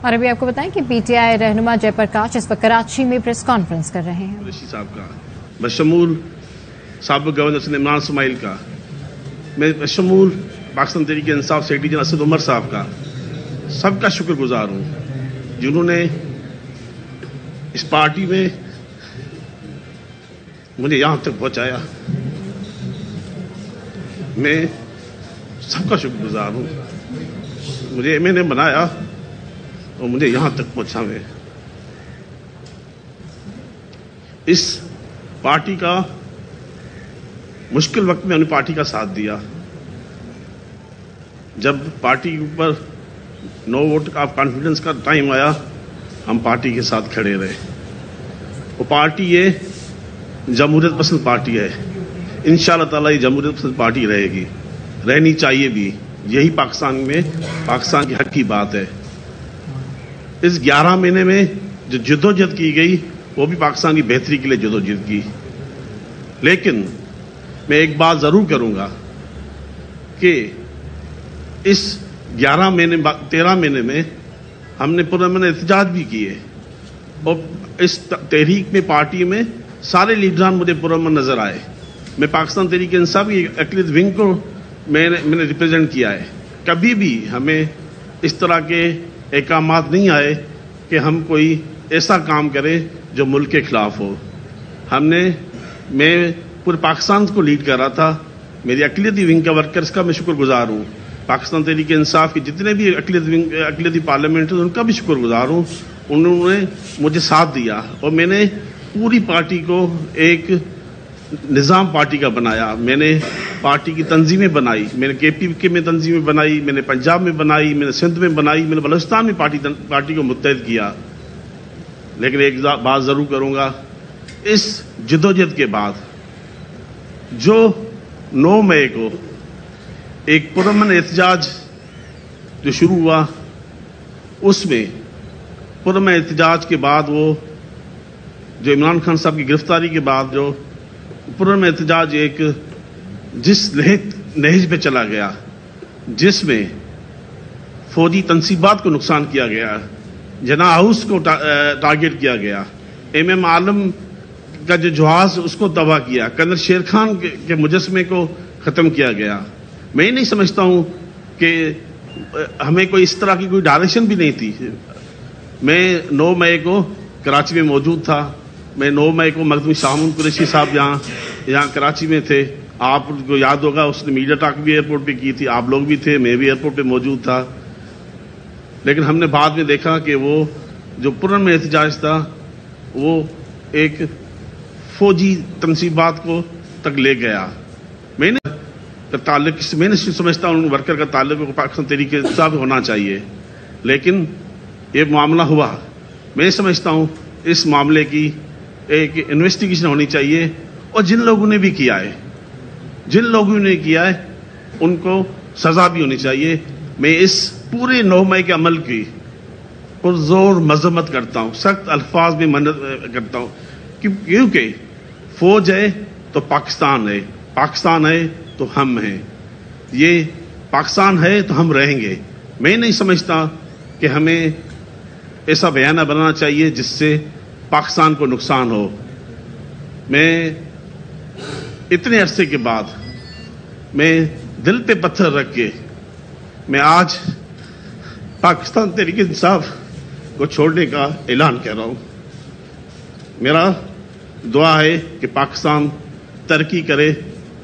اور ابھی آپ کو بتائیں کہ پی ٹی آئی رہنما جے پرکاش اس وقت کراچی میں پریس کانفرنس کر رہے ہیں. قریشی صاحب کا بشمول سابق گورنر عمران اسماعیل کا، میں بشمول پاکستان تحریک انصاف سیکرٹری جنرل اسد عمر صاحب کا، سب کا شکر گزار ہوں جنہوں نے اس پارٹی میں مجھے یہاں تک پہنچایا. میں سب کا شکر گزار ہوں. مجھے میں نے بنایا اور مجھے یہاں تک پہنچا. میں اس پارٹی کا مشکل وقت میں ہم نے پارٹی کا ساتھ دیا. جب پارٹی کے اوپر نو ووٹ آف کانفیڈنس کا ٹائم آیا، ہم پارٹی کے ساتھ کھڑے رہے. وہ پارٹی یہ جمہوریت پسند پارٹی ہے. انشاءاللہ تعالی یہ جمہوریت پسند پارٹی رہے گی، رہنی چاہیے بھی. یہی پاکستان میں پاکستان کے حق کی بات ہے. اس 11 مہینے میں جو جدوجہد کی گئی وہ بھی پاکستان کی بہتری کے لیے جدوجہد کی. لیکن میں ایک بات ضرور کروں گا کہ اس 13 مہینے میں ہم نے پرامن احتجاج بھی کیے اور اس تحریک میں پارٹی میں سارے لیڈران مجھے پرامن نظر آئے. میں پاکستان تحریک انصاف کی اقلیت ونگ کو میں نے ریپرزینٹ کیا ہے. کبھی بھی ہمیں اس طرح کے احکامات نہیں آئے کہ ہم کوئی ایسا کام کریں جو ملک کے خلاف ہو. میں پورے پاکستان کو لیڈ کر رہا تھا. میری اقلیتی ونگ کا ورکرز کا میں شکر گزار ہوں. پاکستان تحریک انصاف کے جتنے بھی اقلیتی پارلیمنٹ ہیں ان کا بھی شکر گزار ہوں. انہوں نے مجھے ساتھ دیا اور میں نے پوری پارٹی کو ایک نظام پارٹی کا بنایا. میں نے پارٹی کی تنظیمیں بنائی. میں نے KPK میں تنظیمیں بنائی، میں نے پنجاب میں بنائی، میں نے سندھ میں بنائی، میں نے بلوچستان میں پارٹی کو متحد کیا. لیکن ایک بات ضرور کروں گا، اس جدوجہد کے بعد جو 9 مئی کو ایک پرامن احتجاج جو شروع ہوا، اس میں پرامن احتجاج کے بعد وہ جو عمران خان صاحب کی گرفتاری کے بعد جو پرامن احتجاج ایک جس نہج پہ چلا گیا، جس میں فوجی تنصیبات کو نقصان کیا گیا، جناح ہاؤس کو ٹارگٹ کیا گیا، MM عالم کا جو جہاز اس کو تباہ کیا، کرنل شیر خان کے مجسمے کو ختم کیا گیا. میں نہیں سمجھتا ہوں کہ ہمیں کوئی اس طرح کی کوئی ڈائریکشن بھی نہیں تھی. میں 9 مئی کو کراچی میں موجود تھا. میں 9 مئی کو مخدوم شاہمون قریشی صاحب یہاں کراچی میں تھے. آپ کو یاد ہوگا اس نے میڈیا ٹاک بھی ایئرپورٹ پہ کی تھی. آپ لوگ بھی تھے، میں بھی ایئرپورٹ پہ موجود تھا. لیکن ہم نے بعد میں دیکھا کہ وہ جو پرامن احتجاج تھا وہ ایک فوجی تنصیبات کو تک لے گیا. میں نے سمجھتا ہوں ورکر کا تعلق پاکستان تحریک انصاف ہونا چاہیے، لیکن یہ معاملہ ہوا. میں سمجھتا ہوں اس معاملے کی ایک انویسٹیگیشن ہونی چاہیے اور جن لوگوں نے بھی کیا ہے ان کو سزا بھی ہونی چاہیے. میں اس پورے 9 مئی کے عمل کی پرزور مذمت کرتا ہوں، سخت الفاظ میں کرتا ہوں، کیونکہ فوج ہے تو پاکستان ہے، پاکستان ہے تو ہم ہیں. یہ پاکستان ہے تو ہم رہیں گے. میں نہیں سمجھتا کہ ہمیں ایسا بیانہ بنانا چاہیے جس سے پاکستان کو نقصان ہو. میں اتنے عرصے کے بعد میں دل پہ پتھر رکھ کے میں آج پاکستان تحریک انصاف کو چھوڑنے کا اعلان کر رہا ہوں. میرا دعا ہے کہ پاکستان ترقی کرے.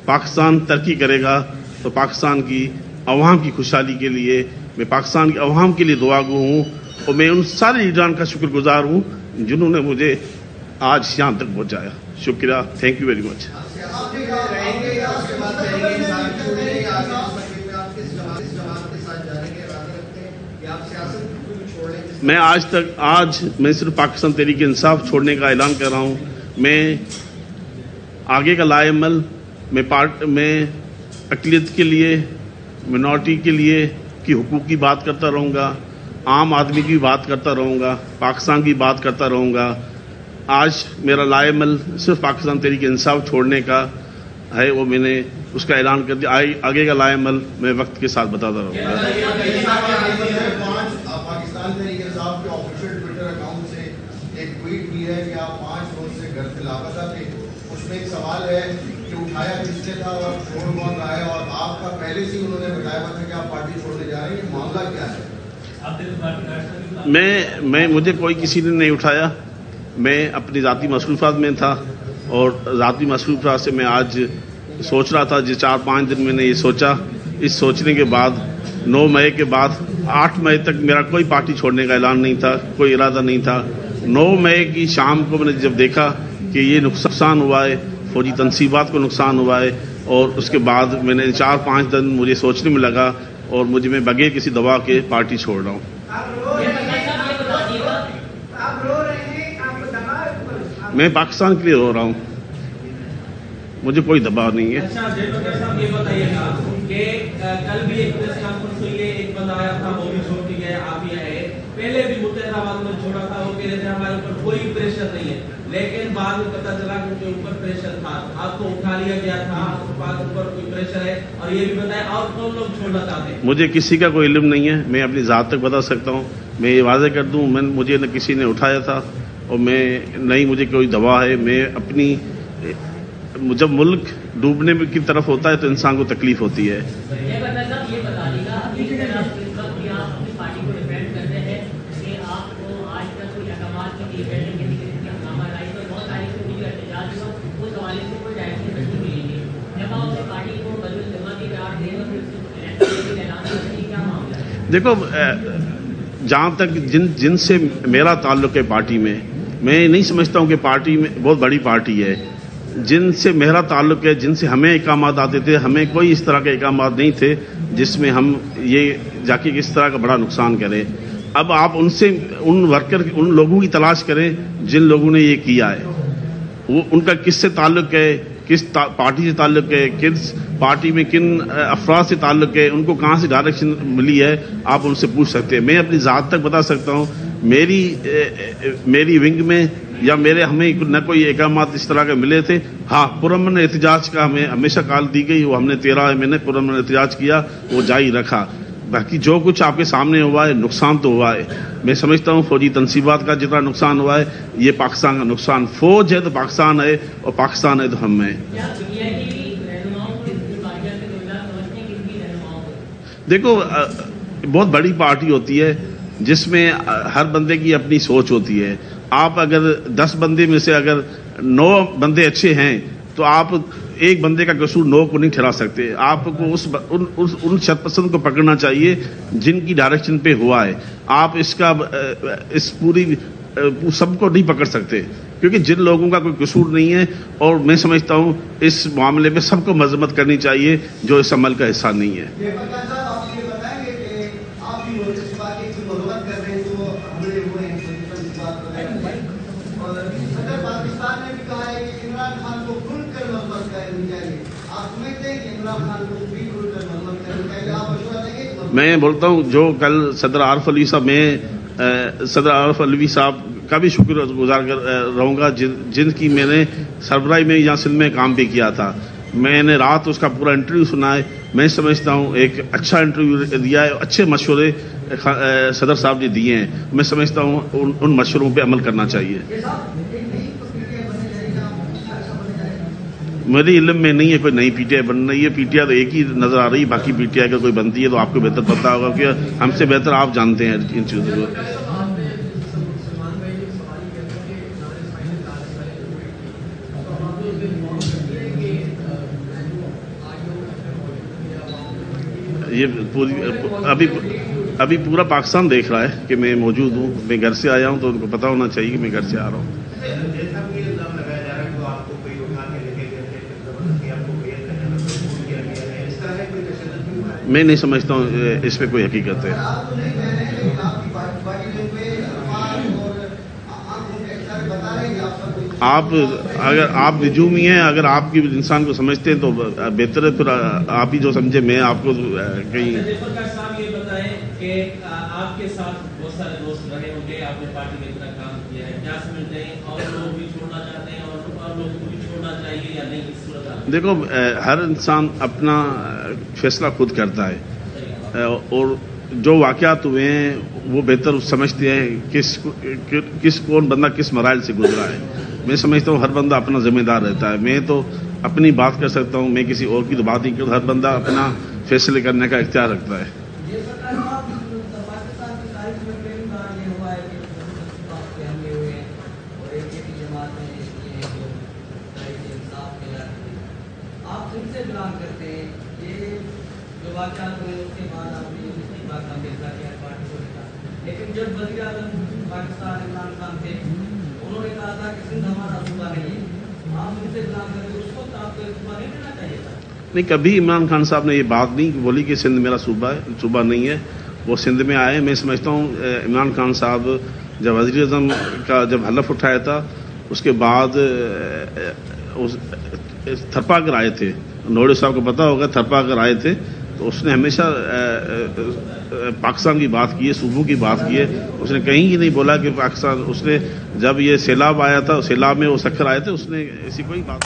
پاکستان ترقی کرے گا تو پاکستان کی عوام کی خوشحالی کے لیے میں پاکستان کی عوام کے لیے دعا گو ہوں. اور میں ان سارے لیڈران کا شکر گزار ہوں جنہوں نے مجھے آج یہاں تک پہنچایا. شکریہ. Thank you very much. میں آج میں صرف پاکستان تحریک انصاف چھوڑنے کا اعلان کر رہا ہوں. میں آگے کا لائے عمل میں اقلیت کے لیے، منارٹی کے لیے کی حقوق کی بات کرتا رہوں گا، عام آدمی کی بات کرتا رہوں گا، پاکستان کی بات کرتا رہوں گا. آج میرا لائے عمل صرف پاکستان تحریک انصاف چھوڑنے کا ہے، وہ میں نے اس کا اعلان کر دیا. آگے کا لائے عمل میں وقت کے ساتھ بتاتا رہوں گا. صاحب کے آفیشیل ٹویٹر اکاؤنٹ سے ایک ٹویٹ بھی ہے کہ آپ 5 روز سے گھر سے لاپتہ تھے. اس میں ایک سوال ہے کہ اٹھایا کس نے تھا اور چھوڑ کون رہا ہے, اور آپ کا پہلے سے انہوں نے بتایا ہوا تھا کہ آپ پارٹی چھوڑنے جا رہے ہیں, یہ معاملہ کیا ہے؟ مجھے کوئی کسی نے نہیں اٹھایا. میں اپنی ذاتی مصروفات میں تھا, اور ذاتی مصروفات سے میں آج سوچ رہا تھا. جس 4-5 دن میں نے یہ سوچا, اس سوچنے کے بعد 9 مئی کے بعد 8 مئی تک میرا کوئی پارٹی چھوڑنے کا اعلان نہیں تھا, کوئی ارادہ نہیں تھا. 9 مئی کی شام کو میں نے جب دیکھا کہ یہ نقصان ہوا ہے, فوجی تنصیبات کو نقصان ہوا ہے, اور اس کے بعد میں نے 4-5 دن مجھے سوچنے میں لگا, اور میں بغیر کسی دباؤ کے پارٹی چھوڑ رہا ہوں. میں پاکستان کے لیے رو رہا ہوں, مجھے کوئی دباؤ نہیں ہے. یہ بتائیے گا کہ کل بھی ایک پریس کانفرنس ہوئی ہے, ایک بندہ آیا تھا وہ بھی چھوڑ کے گیا, آپ ہی آئے. پہلے بھی متحدہ آباد میں چھوڑا تھا, وہ کہہ رہے تھے ہمارے اوپر کوئی پریشر نہیں ہے, لیکن بعد میں پتا چلا کہ ان کے اوپر پریشر تھا, آپ کو اٹھا لیا گیا تھا, آپ کے اوپر کوئی پریشر ہے. اور یہ بھی بتائیں اور کون لوگ چھوڑنا چاہتے ہیں؟ مجھے کسی کا کوئی علم نہیں ہے, میں اپنی ذات تک بتا سکتا ہوں. میں یہ واضح کر دوں, مجھے نہ کسی نے اٹھایا تھا, اور نہیں مجھے کوئی دباؤ ہے. میں اپنی, جب ملک ڈوبنے کی طرف ہوتا ہے تو انسان کو تکلیف ہوتی ہے. دیکھو, جہاں تک جن سے میرا تعلق ہے پارٹی میں نہیں سمجھتا ہوں کہ پارٹی میں بہت بڑی پارٹی ہے. جن سے میرا تعلق ہے, جن سے ہمیں اقامات آتے تھے, ہمیں کوئی اس طرح کے اقامات نہیں تھے جس میں ہم یہ جا کے اس طرح کا بڑا نقصان کریں. اب آپ ان لوگوں کی تلاش کریں جن لوگوں نے یہ کیا ہے, وہ ان کا کس سے تعلق ہے, کس پارٹی سے تعلق ہے, کس پارٹی میں کن افراد سے تعلق ہے, ان کو کہاں سے ڈائریکشن ملی ہے, آپ ان سے پوچھ سکتے ہیں. میں اپنی ذات تک بتا سکتا ہوں, میری ونگ میں یا ہمیں نہ کوئی اقامات اس طرح کے ملے تھے. ہاں, پرامن احتجاج کا ہمیں ہمیشہ کال دی گئی, وہ ہم نے 13 مہینے پرامن احتجاج کیا, وہ جاری رکھا. باقی جو کچھ آپ کے سامنے ہوا ہے, نقصان تو ہوا ہے. میں سمجھتا ہوں فوجی تنصیبات کا جتنا نقصان ہوا ہے, یہ پاکستان کا نقصان. فوج ہے تو پاکستان ہے, اور پاکستان ہے تو ہم ہیں. دیکھو, بہت بڑی پارٹی ہوتی ہے جس میں ہر بندے کی اپنی سوچ ہوتی ہے. آپ اگر 10 بندے میں سے اگر 9 بندے اچھے ہیں تو آپ ایک بندے کا قصور 9 کو نہیں ٹھہرا سکتے. آپ کو ان شت پسند کو پکڑنا چاہیے جن کی ڈائریکشن پہ ہوا ہے. آپ اس پوری سب کو نہیں پکڑ سکتے, کیونکہ جن لوگوں کا کوئی قصور نہیں ہے. اور میں سمجھتا ہوں اس معاملے میں سب کو مذمت کرنی چاہیے جو اس عمل کا حصہ نہیں ہے. میں بولتا ہوں جو کل صدر عارف علوی صاحب کا بھی شکر گزار رہوں گا, جن کی میں نے سربراہی میں یہاں سندھ میں کام بھی کیا تھا. میں نے رات اس کا پورا انٹرویو سنا ہے. میں سمجھتا ہوں ایک اچھا انٹرویو دیا ہے, اچھے مشورے صدر صاحب نے دیے ہیں. میں سمجھتا ہوں ان مشوروں پہ عمل کرنا چاہیے. میرے علم میں نہیں ہے کوئی نئی پی ٹی آئی بن رہی ہے. پی ٹی آئی تو ایک ہی نظر آ رہی ہے, باقی پی ٹی آئی کا کوئی بنتی ہے تو آپ کو بہتر پتا ہوگا, کہ ہم سے بہتر آپ جانتے ہیں ان چیزوں کو. یہ ابھی پورا پاکستان دیکھ رہا ہے کہ میں موجود ہوں. میں گھر سے آیا ہوں تو ان کو پتا ہونا چاہیے کہ میں گھر سے آ رہا ہوں. میں نہیں سمجھتا ہوں اس پہ کوئی حقیقت ہے. اگر آپ نجومی ہیں, اگر آپ کی انسان کو سمجھتے ہیں تو بہتر ہے, پھر آپ ہی جو سمجھے. میں آپ کو کہیں یہ بتائیں کہ آپ کے ساتھ بہت سارے دوست رہے ہوں گے, آپ نے پارٹی میں اتنا کام کیا ہے, کیا سمجھتے ہیں اور لوگ بھی چھوڑنا چاہتے ہیں اور لوگوں کو بھی چھوڑنا چاہیے یا نہیں؟ اس صورت دیکھو, ہر انسان اپنا فیصلہ خود کرتا ہے, اور جو واقعات ہوئے ہیں وہ بہتر سمجھتے ہیں کس کون بندہ کس مراحل سے گزرا ہے. میں سمجھتا ہوں ہر بندہ اپنا ذمہ دار رہتا ہے. میں تو اپنی بات کر سکتا ہوں, میں کسی اور کی تو بات نہیں کرتا. ہر بندہ اپنا فیصلے کرنے کا اختیار رکھتا ہے. لیکن جب وزیر اعظم پاکستان عمران خان تھے, انہوں نے کہا تھا کہ سندھ ہمارا صوبہ نہیں ہے, آپ ان سے بلان کرتے اس وقت آپ کو صوبہ نہیں دینا چاہیے تھا. نہیں, کبھی عمران خان صاحب نے یہ بات نہیں بولی کہ سندھ میرا صوبہ نہیں ہے. وہ سندھ میں آئے. میں سمجھتا ہوں عمران خان صاحب جب وزیر اعظم کا جب حلف اٹھایا تھا اس کے بعد تھرپا کر آئے تھے. نوڈے صاحب کو پتا ہوگا تھرپا کر آئے تھے, تو اس نے ہمیشہ پاکستان کی بات کی ہے, صوبوں کی بات کی ہے. اس نے کہیں ہی نہیں بولا کہ پاکستان. اس نے جب یہ سیلاب آیا تھا, سیلاب میں وہ سکھر آئے تھے, اس نے ایسی کوئی بات